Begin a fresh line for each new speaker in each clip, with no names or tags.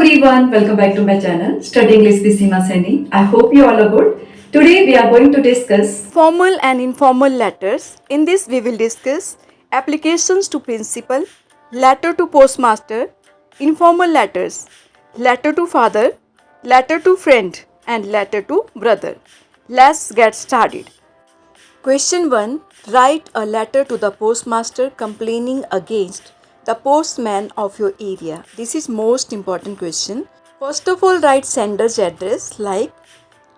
everyone, welcome back to my channel Study English with Seema Saini. I hope you all are good. Today we are going to discuss
Formal and informal letters. In this we will discuss applications to principal, letter to postmaster, informal letters, letter to father, letter to friend and letter to brother. Let's get started. Question 1. Write a letter to the postmaster complaining against the postman of your area. This is most important question. First of all, write sender's address like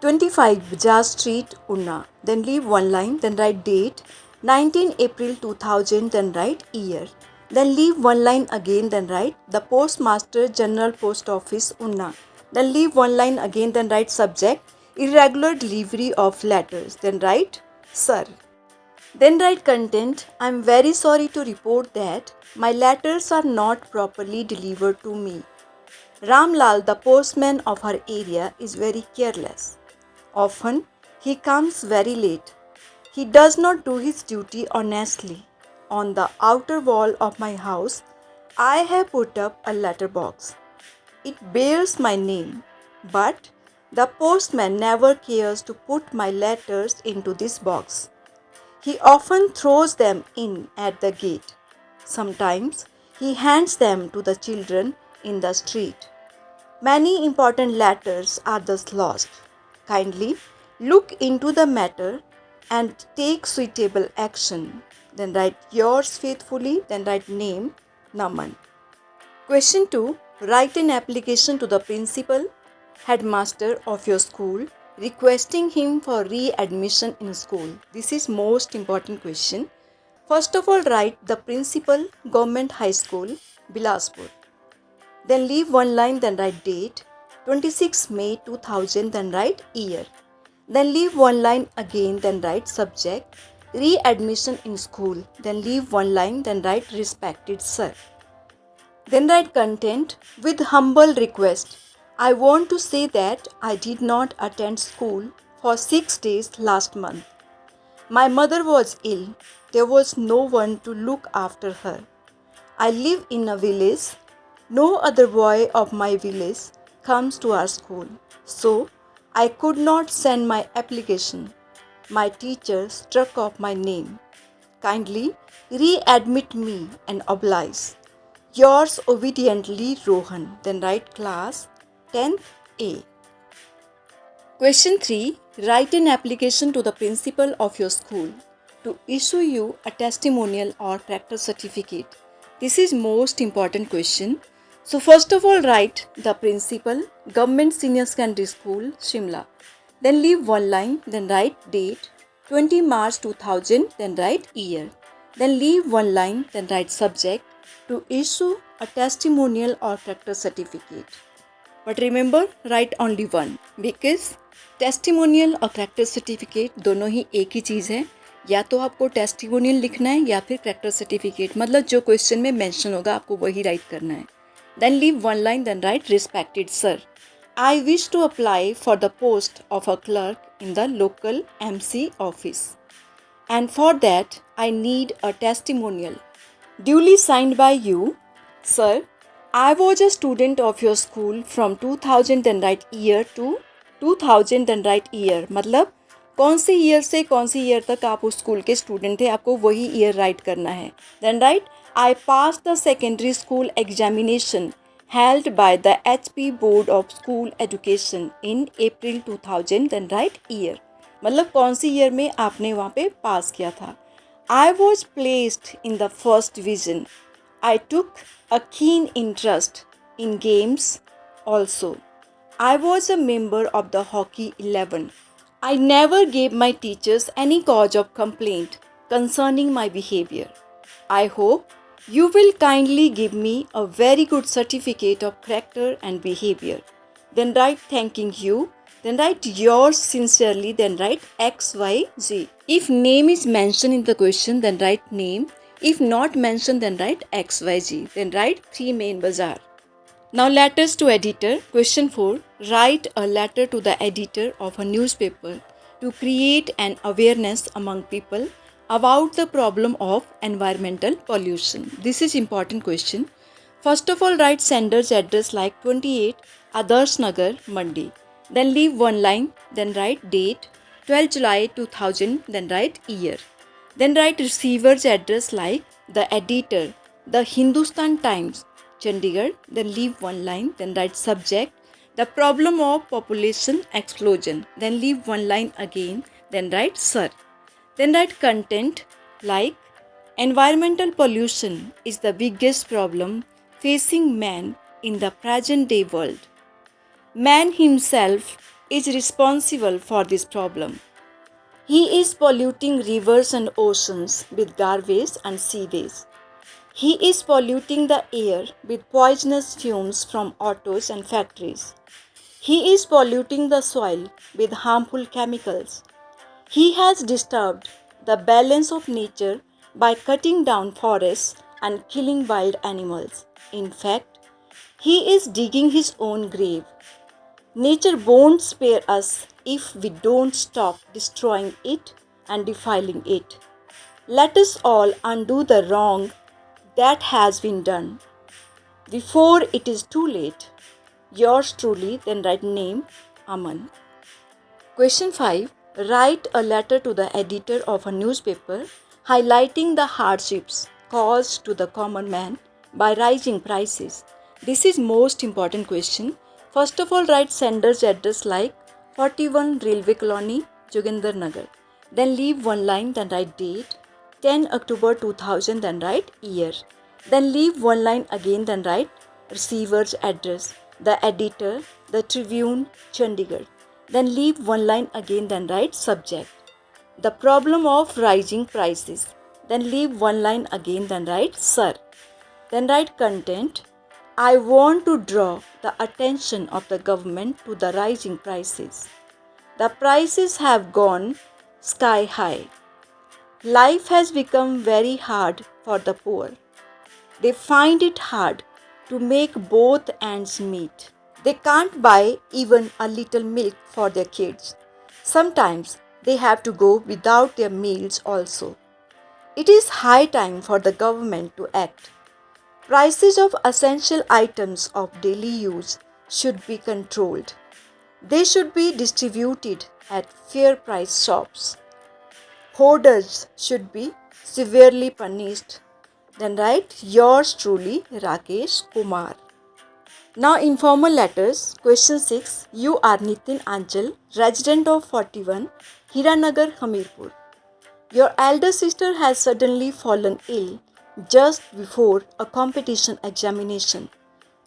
25 Bajaj Street, Unna. Then leave one line, then write date 19 April 2000, then write year. Then leave one line again, then write the Postmaster General Post Office, Unna. Then leave one line again, then write subject irregular delivery of letters. Then write sir. Then write content. I am very sorry to report that my letters are not properly delivered to me. Ramlal, the postman of our area, is very careless. Often, he comes very late. He does not do his duty honestly. On the outer wall of my house, I have put up a letter box. It bears my name, but the postman never cares to put my letters into this box. He often throws them in at the gate. Sometimes he hands them to the children in the street. Many important letters are thus lost. Kindly look into the matter and take suitable action. Then write yours faithfully, then write name, Naman. Question 2. Write an application to the principal, headmaster of your school, requesting him for readmission in school. This is most important question. First of all, write the principal, Government High School, Bilaspur. Then leave one line, then write date 26 May 2000, then write year. Then leave one line again, then write subject readmission in school. Then leave one line, then write respected sir. Then write content with humble request. I want to say that I did not attend school for 6 days last month. My mother was ill. There was no one to look after her. I live in a village. No other boy of my village comes to our school, so I could not send my application. My teacher struck off my name. Kindly readmit me and oblige. Yours obediently, Rohan. Then write class 10th A. Question 3. Write an application to the principal of your school to issue you a testimonial or character certificate. This is most important question. So first of all, write the principal, Government Senior Secondary School, Shimla. Then leave one line, then write date 20 March 2000, then write year. Then leave one line, then write subject to issue a testimonial or character certificate. But remember, write only one because testimonial और character certificate दोनों ही एक ही चीज़ है. या तो आपको testimonial लिखना है या फिर कैरेक्टर सर्टिफिकेट, मतलब जो क्वेश्चन में मेंशन होगा आपको वही राइट करना है. Then leave one line, then write respected sir. I wish to apply for the post of a clerk in the local MC office. And for that, I need a testimonial. Duly signed by you. Sir, I was a student of your school from 2000, then write year to 2000, then write year. मतलब कौन से year से कौन सी year तक आप उस school के student थे, आपको वही ईयर राइट करना है. Then write I pass the secondary school examination held by the HP board of school education in April 2000, then write year. मतलब कौन सी ईयर में आपने वहाँ पे पास किया था. I was placed in the first division. I took a keen interest in games also. I was a member of the hockey 11. I never gave my teachers any cause of complaint concerning my behavior. I hope you will kindly give me a very good certificate of character and behavior. Then write thanking you. Then write yours sincerely. Then write XYZ. If name is mentioned in the question, then write name. If not mentioned, then write XYZ. Then write 3 Main Bazaar. Now letters to editor. Question 4. Write a letter to the editor of a newspaper to create an awareness among people about the problem of environmental pollution. This is important question. First of all, write sender's address like 28 Adarsh Nagar, Mandi. Then leave one line, then write date 12 July 2000, then write year. Then write receiver's address like the editor, the Hindustan Times, Chandigarh. Then leave one line, then write subject, the problem of population explosion. Then leave one line again, then write sir. Then write content like environmental pollution is the biggest problem facing man in the present day world. Man himself is responsible for this problem. He is polluting rivers and oceans with garbage and sewage. He is polluting the air with poisonous fumes from autos and factories. He is polluting the soil with harmful chemicals. He has disturbed the balance of nature by cutting down forests and killing wild animals. In fact, he is digging his own grave. Nature won't spare us if we don't stop destroying it and defiling it. Let us all undo the wrong that has been done before it is too late. Yours truly, then write name Aman. Question 5. Write a letter to the editor of a newspaper highlighting the hardships caused to the common man by rising prices. This is most important question. First of all, write sender's address like 41 Railway Colony, Joginder Nagar. Then leave one line, then write date 10 October 2000, then write year. Then leave one line again, then write receiver's address, the editor, the Tribune, Chandigarh. Then leave one line again, then write subject, the problem of rising prices. Then leave one line again, then write sir. Then write content. I want to draw the attention of the government to the rising prices. The prices have gone sky high. Life has become very hard for the poor. They find it hard to make both ends meet. They can't buy even a little milk for their kids. Sometimes they have to go without their meals also. It is high time for the government to act. Prices of essential items of daily use should be controlled. They should be distributed at fair price shops. Hoarders should be severely punished. Then write yours truly, Rakesh Kumar. Now informal letters. Question 6. You are Nitin Anchal, resident of 41 Hiranagar, Hamirpur. Your elder sister has suddenly fallen ill just before a competition examination.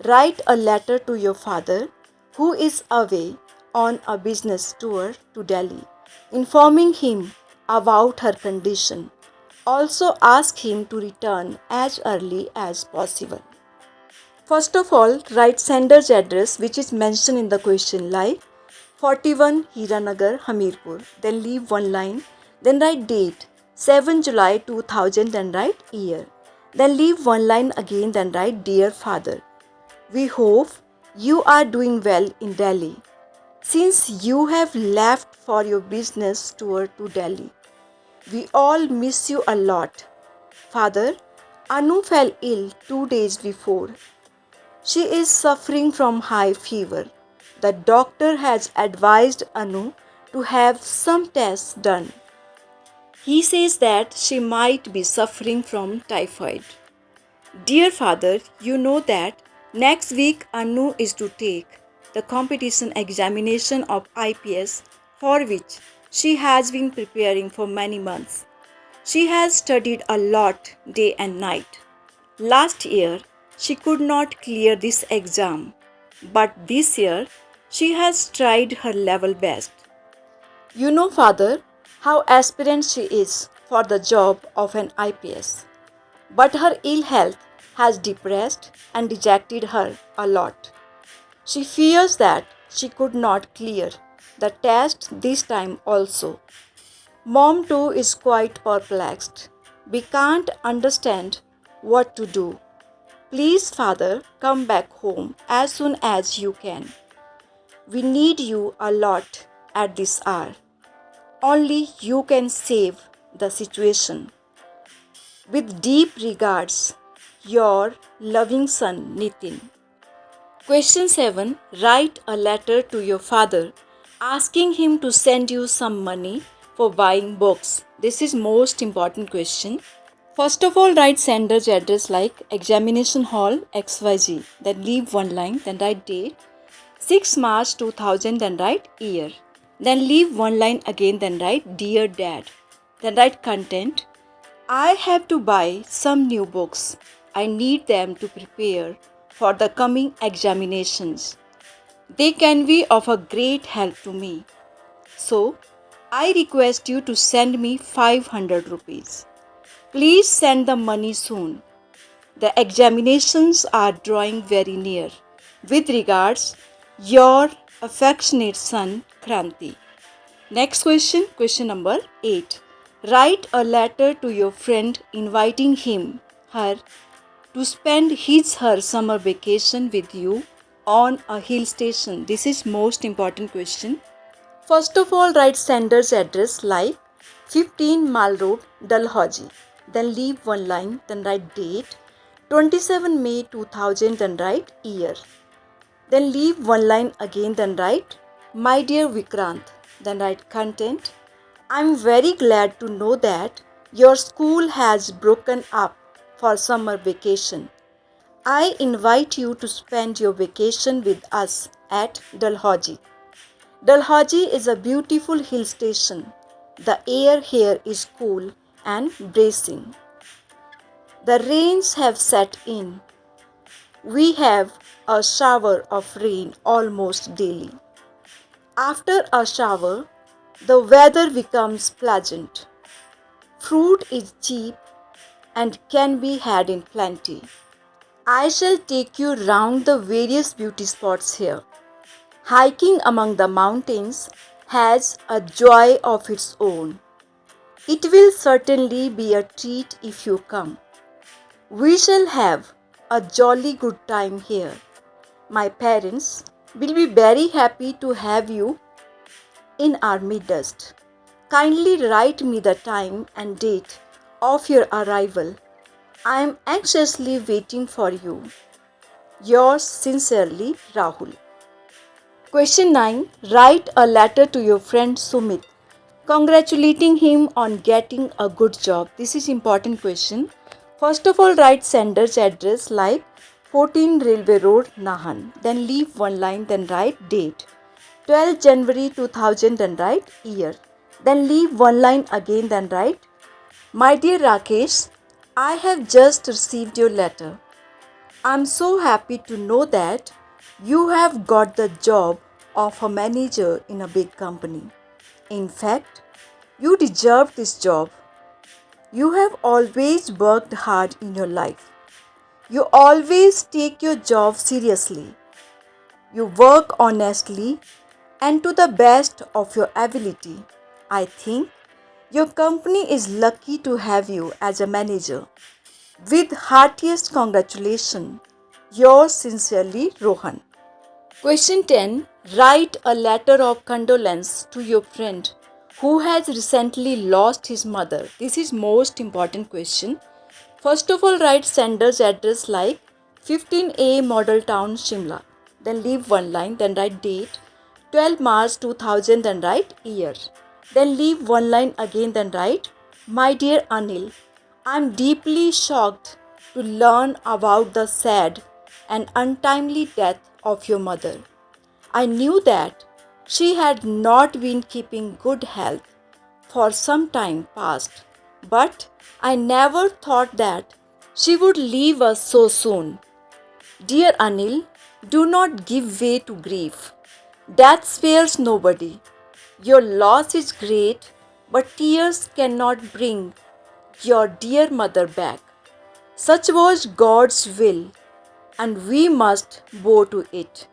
Write a letter to your father, who is away on a business tour to Delhi, informing him about her condition. Also ask him to return as early as possible. First of all, write sender's address which is mentioned in the question like 41 Hiranagar, Hamirpur. Then leave one line. Then write date 7 July 2000. Then write year. Then leave one line again. Then write dear father. We hope you are doing well in Delhi. Since you have left for your business tour to Delhi, we all miss you a lot. Father, Anu fell ill 2 days before. She is suffering from high fever. The doctor has advised Anu to have some tests done. He says that she might be suffering from typhoid. Dear father, you know that next week Anu is to take the competition examination of IPS, for which she has been preparing for many months. She has studied a lot day and night. Last year, she could not clear this exam, but this year she has tried her level best. You know, father, how aspirant she is for the job of an IPS. But her ill health has depressed and dejected her a lot. She fears that she could not clear the test this time also. Mom too is quite perplexed. We can't understand what to do. Please, father, come back home as soon as you can. We need you a lot at this hour. Only you can save the situation. With deep regards, Your loving son, Nitin. Question 7. Write a letter to your father asking him to send you some money for buying books. This is most important question. First of all, write sender's address like examination hall XYZ. Then leave one line. Then write date 6 March 2000. Then write year. Then leave one line again. Then write dear dad. Then write content. I have to buy some new books. I need them to prepare for the coming examinations. They can be of a great help to me. So, I request you to send me 500 rupees. Please send the money soon. The examinations are drawing very near. With regards, your affectionate son, Kranti. Next question, question number 8. Write a letter to your friend inviting him, her, to spend her summer vacation with you on a hill station. This is most important question. First of all, write sender's address like 15 Mall Road, Dalhousie. Then leave one line, then write date 27 May 2000, then write year. Then leave one line again, then write my dear Vikrant. Then write content. I'm very glad to know that your school has broken up for summer vacation. I invite you to spend your vacation with us at Dalhousie. Dalhousie is a beautiful hill station. The air here is cool and bracing. The rains have set in. We have a shower of rain almost daily. After a shower, the weather becomes pleasant. Fruit is cheap and can be had in plenty. I shall take you round the various beauty spots here. Hiking among the mountains has a joy of its own. It will certainly be a treat if you come. We shall have a jolly good time here. My parents will be very happy to have you in our midst. Kindly write me the time and date of your arrival. I am anxiously waiting for you. Yours sincerely, Rahul. Question 9. Write a letter to your friend Sumit, congratulating him on getting a good job. This is important question. First of all, write sender's address like 14 Railway Road, Nahan. Then leave one line, then write date 12 January 2000, then write year. Then leave one line again, then write my dear Rakesh, I have just received your letter. I'm so happy to know that you have got the job of a manager in a big company. In fact, you deserve this job. You have always worked hard in your life. You always take your job seriously. You work honestly and to the best of your ability. I think your company is lucky to have you as a manager. With heartiest congratulations, yours sincerely, Rohan. Question 10. Write a letter of condolence to your friend who has recently lost his mother. This is most important question. First of all, write sender's address like 15A Model Town, Shimla. Then leave one line, then write date 12 March 2000, then write year. Then leave one line again, then write my dear Anil, I am deeply shocked to learn about the sad and untimely death of your mother. I knew that she had not been keeping good health for some time past, but I never thought that she would leave us so soon. Dear Anil, do not give way to grief. Death spares nobody. Your loss is great, but tears cannot bring your dear mother back. Such was God's will, and we must bow to it.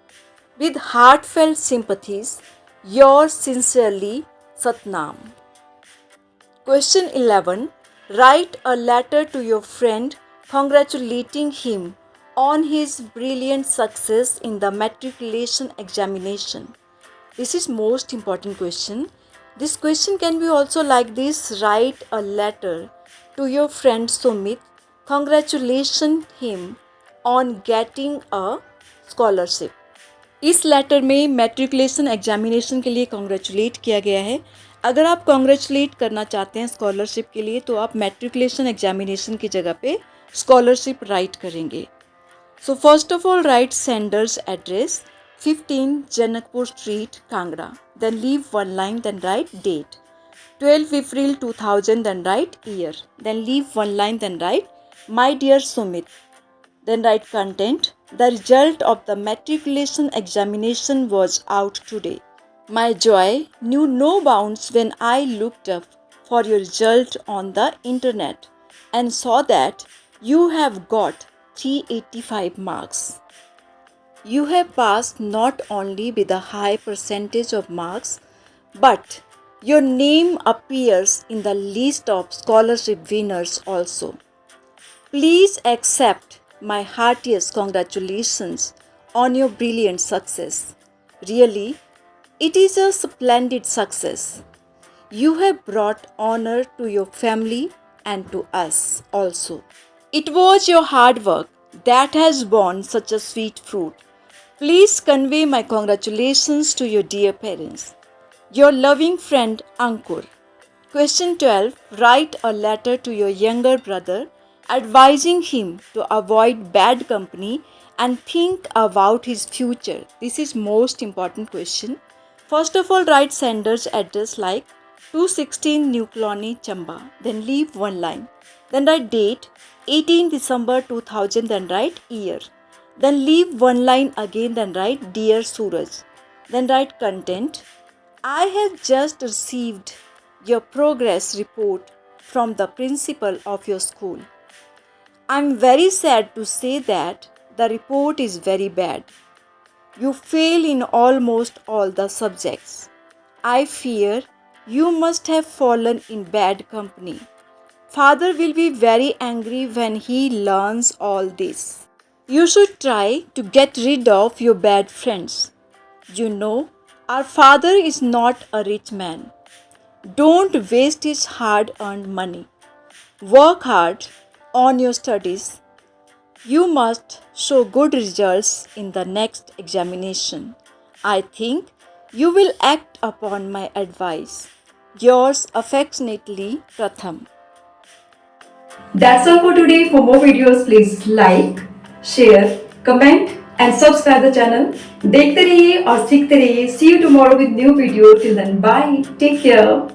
With heartfelt sympathies, yours sincerely, Satnam. Question 11. Write a letter to your friend congratulating him on his brilliant success in the matriculation examination. This is most important question. This question can be also like this. Write a letter to your friend Sumit congratulation him on getting a scholarship. इस letter में matriculation examination के लिए congratulate किया गया है. अगर आप congratulate करना चाहते हैं स्कॉलरशिप के लिए तो आप मैट्रिकुलेशन एग्जामिनेशन की जगह पे स्कॉलरशिप राइट करेंगे. So first of all write senders address 15 Janakpur street Kangra. Then leave one line. Then write date 12 April 2000. Then write year. Then leave one line. Then write my dear Sumit. Then write content. The result of the matriculation examination was out today. My joy knew no bounds when I looked up for your result on the internet and saw that you have got 385 marks. You have passed not only with a high percentage of marks, but your name appears in the list of scholarship winners also. Please accept my heartiest congratulations on your brilliant success. Really, it is a splendid success. You have brought honor to your family and to us also. It was your hard work that has borne such a sweet fruit. Please convey my congratulations to your dear parents. Your loving friend Ankur. Question 12. Write a letter to your younger brother advising him to avoid bad company and think about his future. This is most important question. First of all, write sender's address like 216 New Colony, Chamba. Then leave one line. Then write date 18 December 2000. Then write year. Then leave one line again. Then write dear Suraj. Then write content. I have just received your progress report from the principal of your school. I am very sad to say that the report is very bad. You fail in almost all the subjects. I fear you must have fallen in bad company. Father will be very angry when he learns all this. You should try to get rid of your bad friends. You know, our father is not a rich man. Don't waste his hard-earned money. Work hard on your studies. You must show good results in the next examination. I think you will act upon my advice. Yours affectionately, Pratham.
That's all for today. For more videos, please like, share, comment and subscribe the channel. देखते रहिए और सीखते रहिए. See you tomorrow with new video. Till then, bye. Take care.